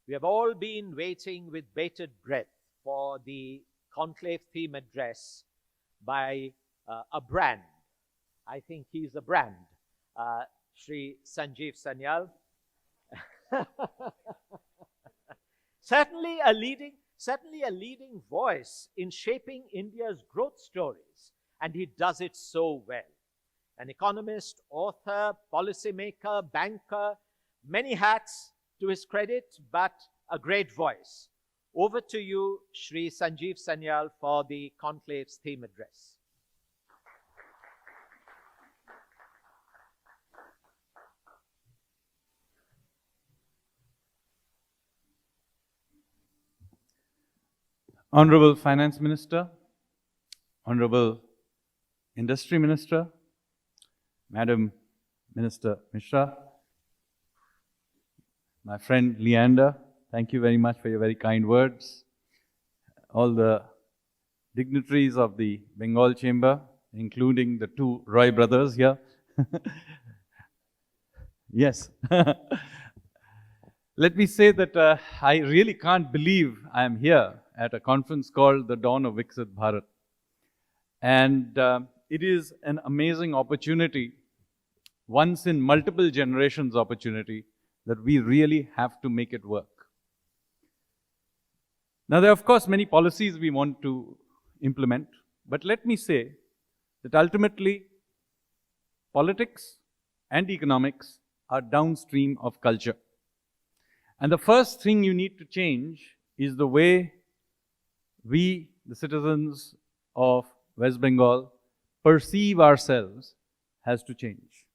We have all been waiting with bated breath for the conclave theme address by a brand. I think he's a brand, Shri Sanjeev Sanyal. Certainly a leading voice in shaping India's growth stories, and he does it so well. An economist, author, policymaker, banker, many hats to his credit, but a great voice. Over to you, Shri Sanjeev Sanyal, for the conclave's theme address. Honorable Finance Minister, Honorable Industry Minister, Madam Minister Mishra, my friend Leander, thank you very much for your very kind words. All the dignitaries of the Bengal Chamber, including the two Roy brothers here. Yes. Let me say that I really can't believe I am here at a conference called The Dawn of Viksit Bharat. And it is an amazing opportunity, once in multiple generations opportunity, that we really have to make it work. Now, there are of course many policies we want to implement, but let me say that ultimately politics and economics are downstream of culture. And the first thing you need to change is the way we, the citizens of West Bengal, perceive ourselves has to change.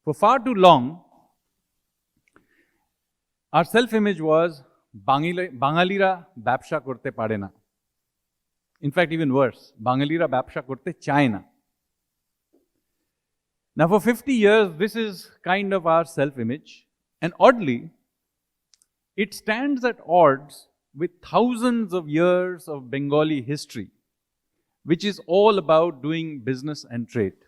For far too long, our self-image was Bangalira ব্যবসা করতে পারে না. In fact, even worse, Bangalira ব্যবসা করতে চায় না. Now, for 50 years, this is kind of our self-image, and oddly, it stands at odds with thousands of years of Bengali history, which is all about doing business and trade.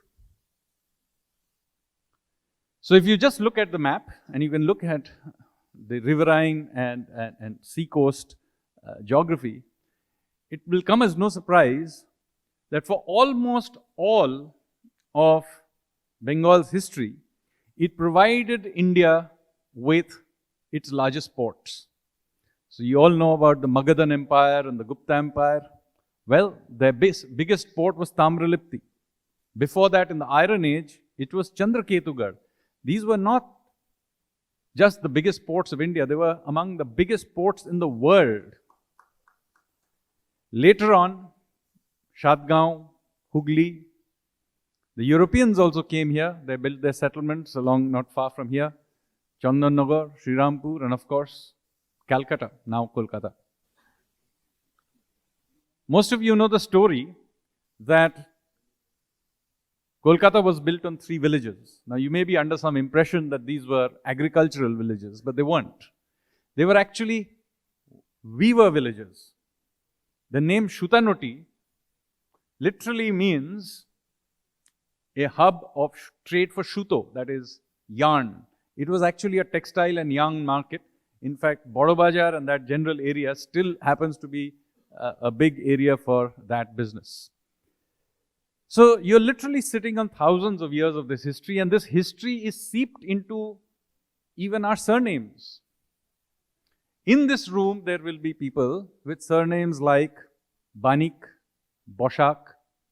So if you just look at the map, and you can look at the riverine and sea coast geography, it will come as no surprise that for almost all of Bengal's history, it provided India with its largest ports. So you all know about the Magadhan Empire and the Gupta Empire. Well, their biggest port was Tamralipti. Before that, in the Iron Age, it was Chandraketugarh. These were not just the biggest ports of India, they were among the biggest ports in the world. Later on, Shadgaon, Hooghly, the Europeans also came here. They built their settlements along not far from here. Chandannagar, Srirampur, and of course, Calcutta, now Kolkata. Most of you know the story that Kolkata was built on 3 villages. Now, you may be under some impression that these were agricultural villages, but they weren't. They were actually weaver villages. The name Shutanoti literally means a hub of trade for shuto, that is yarn. It was actually a textile and yarn market. In fact, Boro Bazar and that general area still happens to be a big area for that business. So you're literally sitting on thousands of years of this history, and this history is seeped into even our surnames. In this room, there will be people with surnames like Banik, Boshak,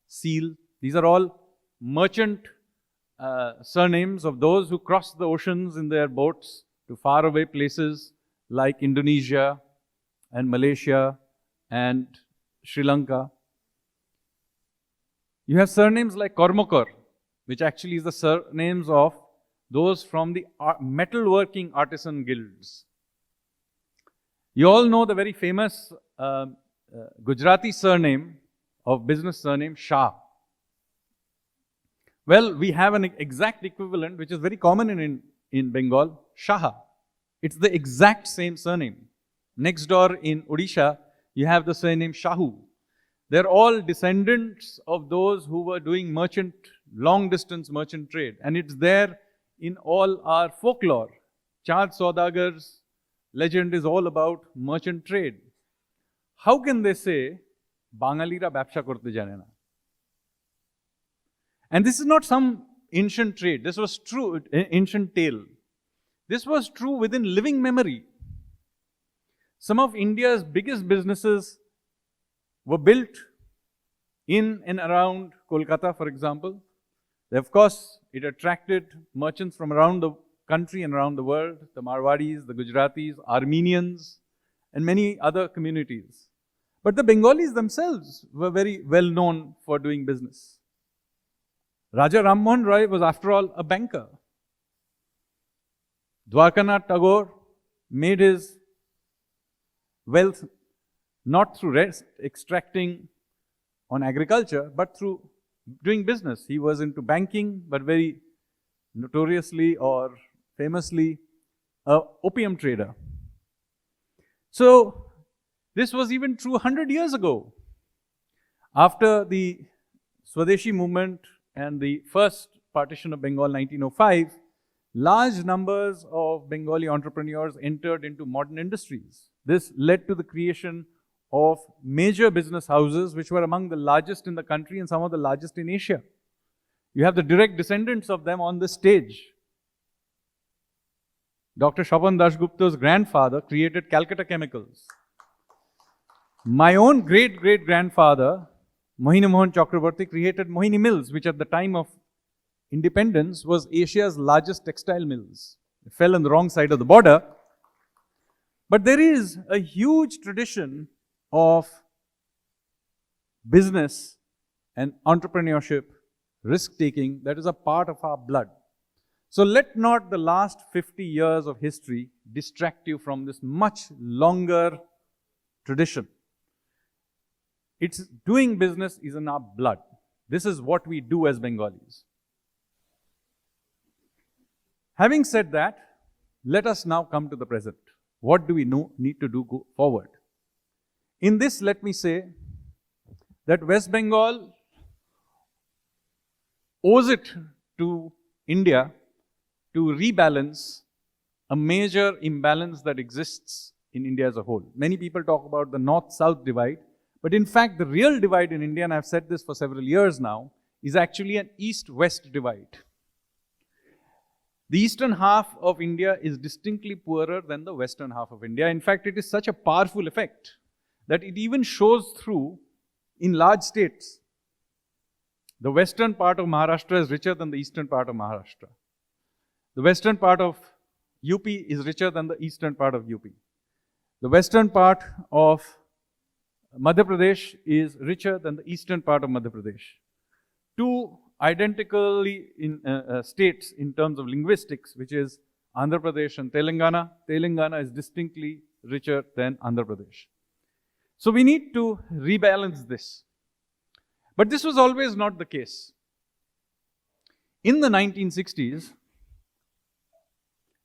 Seal. These are all merchant surnames of those who crossed the oceans in their boats to faraway places like Indonesia and Malaysia and Sri Lanka. You have surnames like Kormokar, which actually is the surnames of those from the metalworking artisan guilds. You all know the very famous Gujarati surname of business surname Shah. Well, we have an exact equivalent which is very common in Bengal, Shaha. It's the exact same surname. Next door in Odisha, you have the surname Shahu. They're all descendants of those who were doing long-distance merchant trade. And it's there in all our folklore. Chand Saudagars, legend is all about merchant trade. How can they say, Bangalira ব্যবসা করতে জানে না? And this is not some ancient trade. This was true, ancient tale. This was true within living memory. Some of India's biggest businesses were built in and around Kolkata, for example. Of course, it attracted merchants from around the country and around the world, the Marwadis, the Gujaratis, Armenians, and many other communities. But the Bengalis themselves were very well known for doing business. Raja Ram Mohan Roy was, after all, a banker. Dwarkanath Tagore made his wealth not through extracting on agriculture, but through doing business. He was into banking, but very notoriously or famously an opium trader. So, this was even true 100 years ago. After the Swadeshi movement and the first partition of Bengal, 1905, large numbers of Bengali entrepreneurs entered into modern industries. This led to the creation of major business houses which were among the largest in the country and some of the largest in Asia. You have the direct descendants of them on the stage. Dr. Shaban Dasgupta's grandfather created Calcutta Chemicals. My own great-great-grandfather, Mohini Mohan Chakraborty, created Mohini Mills, which at the time of independence was Asia's largest textile mills. It fell on the wrong side of the border. But there is a huge tradition of business and entrepreneurship, risk-taking, that is a part of our blood. So let not the last 50 years of history distract you from this much longer tradition. It's doing business is in our blood. This is what we do as Bengalis. Having said that, let us now come to the present. What do we need to do go forward? In this, let me say that West Bengal owes it to India to rebalance a major imbalance that exists in India as a whole. Many people talk about the north-south divide, but in fact, the real divide in India, and I've said this for several years now, is actually an east-west divide. The eastern half of India is distinctly poorer than the western half of India. In fact, it is such a powerful effect that it even shows through in large states. The western part of Maharashtra is richer than the eastern part of Maharashtra. The western part of UP is richer than the eastern part of UP. The western part of Madhya Pradesh is richer than the eastern part of Madhya Pradesh. Two identically in states in terms of linguistics, which is Andhra Pradesh and Telangana. Telangana is distinctly richer than Andhra Pradesh. So we need to rebalance this. But this was always not the case. In the 1960s,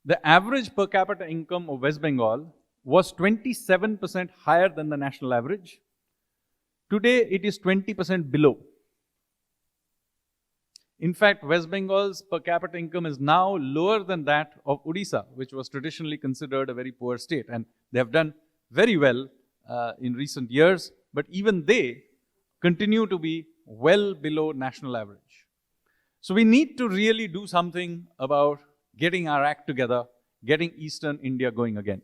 the average per capita income of West Bengal was 27% higher than the national average. Today, it is 20% below. In fact, West Bengal's per capita income is now lower than that of Odisha, which was traditionally considered a very poor state. And they have done very well in recent years, but even they continue to be well below national average. So we need to really do something about getting our act together, getting Eastern India going again.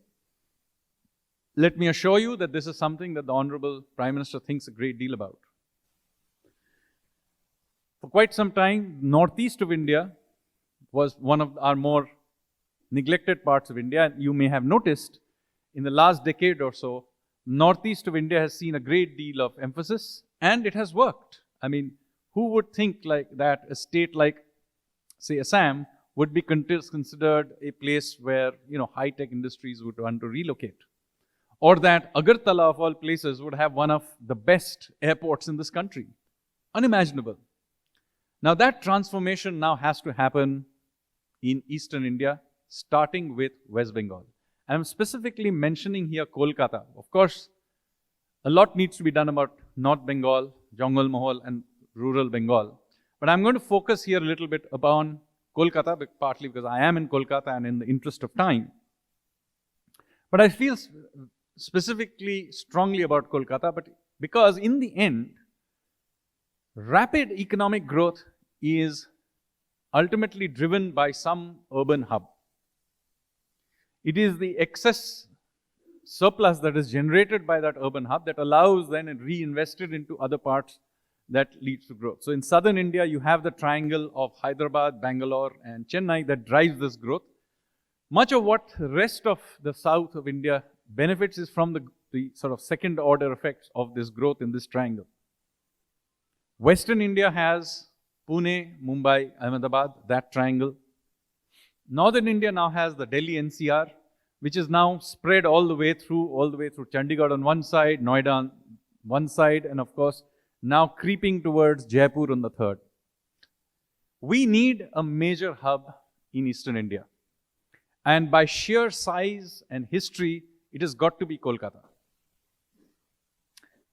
Let me assure you that this is something that the Honorable Prime Minister thinks a great deal about. For quite some time, northeast of India was one of our more neglected parts of India. And you may have noticed in the last decade or so, northeast of India has seen a great deal of emphasis, and it has worked. I mean, who would think like that a state like, say, Assam would be considered a place where, high-tech industries would want to relocate? Or that Agartala, of all places, would have one of the best airports in this country. Unimaginable. Now that transformation now has to happen in Eastern India, starting with West Bengal. I'm specifically mentioning here Kolkata. Of course, a lot needs to be done about North Bengal, Jongal Mahal, and rural Bengal. But I'm going to focus here a little bit upon Kolkata, partly because I am in Kolkata and in the interest of time. But I feel specifically strongly about Kolkata, but because in the end, rapid economic growth is ultimately driven by some urban hub. It is the excess surplus that is generated by that urban hub that allows then and reinvested into other parts that leads to growth. So in southern India, you have the triangle of Hyderabad, Bangalore and Chennai that drives this growth. Much of what the rest of the south of India benefits is from the sort of second order effects of this growth in this triangle. Western India has Pune, Mumbai, Ahmedabad, that triangle. Northern India now has the Delhi NCR, which is now spread all the way through Chandigarh on one side, Noida on one side, and of course, now creeping towards Jaipur on the third. We need a major hub in Eastern India. And by sheer size and history, it has got to be Kolkata.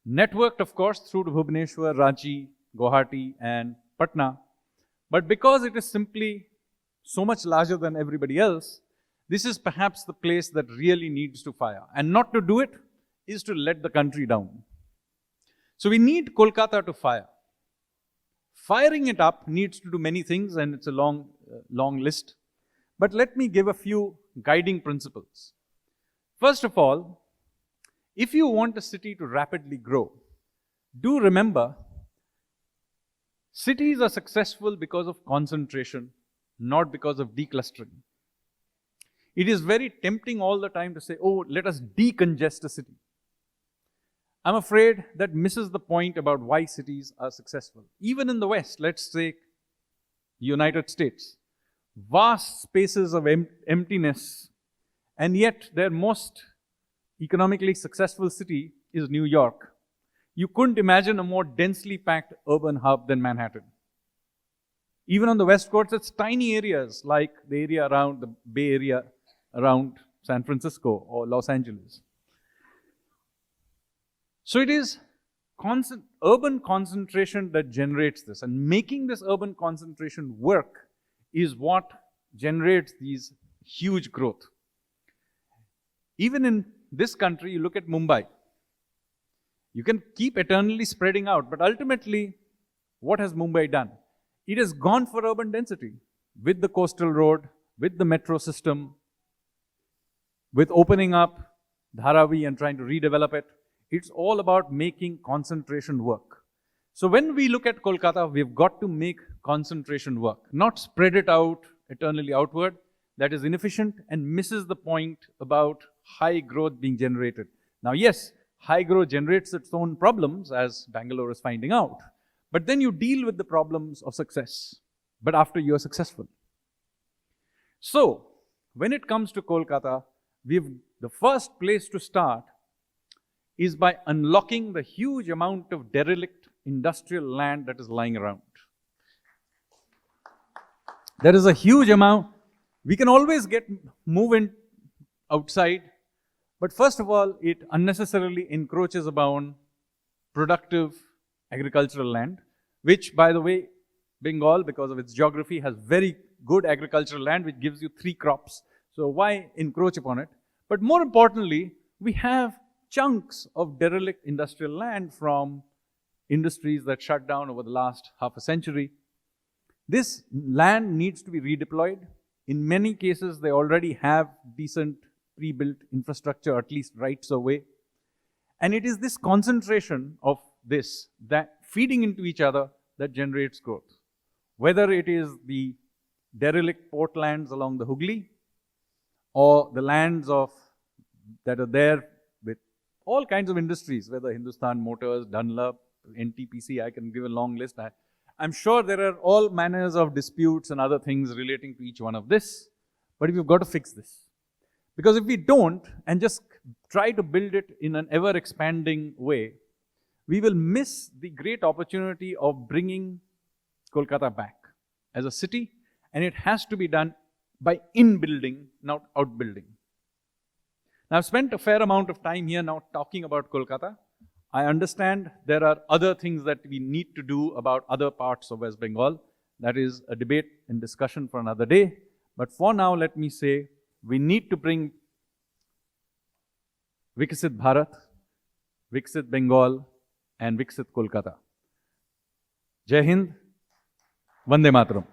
Networked, of course, through to Bhubaneswar, Ranchi, Guwahati, and Patna. But because it is simply so much larger than everybody else, this is perhaps the place that really needs to fire. And not to do it is to let the country down. So we need Kolkata to fire. Firing it up needs to do many things, and it's a long list. But let me give a few guiding principles. First of all, if you want a city to rapidly grow, do remember, cities are successful because of concentration, not because of declustering. It is very tempting all the time to say, oh, let us decongest a city. I'm afraid that misses the point about why cities are successful. Even in the West, let's say United States, vast spaces of emptiness, and yet their most economically successful city is New York. You couldn't imagine a more densely packed urban hub than Manhattan. Even on the West Coast, it's tiny areas like the area around the Bay Area, around San Francisco or Los Angeles. So it is urban concentration that generates this, and making this urban concentration work is what generates these huge growth. Even in this country, you look at Mumbai. You can keep eternally spreading out, but ultimately, what has Mumbai done? It has gone for urban density with the coastal road, with the metro system, with opening up Dharavi and trying to redevelop it. It's all about making concentration work. So when we look at Kolkata, we've got to make concentration work, not spread it out eternally outward. That is inefficient and misses the point about high growth being generated. Now, yes, high growth generates its own problems, as Bangalore is finding out. But then you deal with the problems of success, but after you're successful. So, when it comes to Kolkata, the first place to start is by unlocking the huge amount of derelict industrial land that is lying around. There is a huge amount. We can always get moving outside, but first of all, it unnecessarily encroaches upon productive agricultural land, which, by the way, Bengal, because of its geography, has very good agricultural land, which gives you 3 crops. So why encroach upon it? But more importantly, we have chunks of derelict industrial land from industries that shut down over the last half a century. This land needs to be redeployed. In many cases, they already have decent pre-built infrastructure, at least rights of way. And it is this concentration of this that feeding into each other that generates growth. Whether it is the derelict port lands along the Hooghly or the lands that are there with all kinds of industries, whether Hindustan Motors, Dunlop, NTPC, I can give a long list. I'm sure there are all manners of disputes and other things relating to each one of this, but we've got to fix this. Because if we don't and just try to build it in an ever-expanding way, we will miss the great opportunity of bringing Kolkata back as a city, and it has to be done by in-building, not out-building. Now, I've spent a fair amount of time here now talking about Kolkata. I understand there are other things that we need to do about other parts of West Bengal. That is a debate and discussion for another day. But for now, let me say, we need to bring Viksit Bharat, Viksit Bengal, and Viksit Kolkata. Jai Hind, Vande Mataram.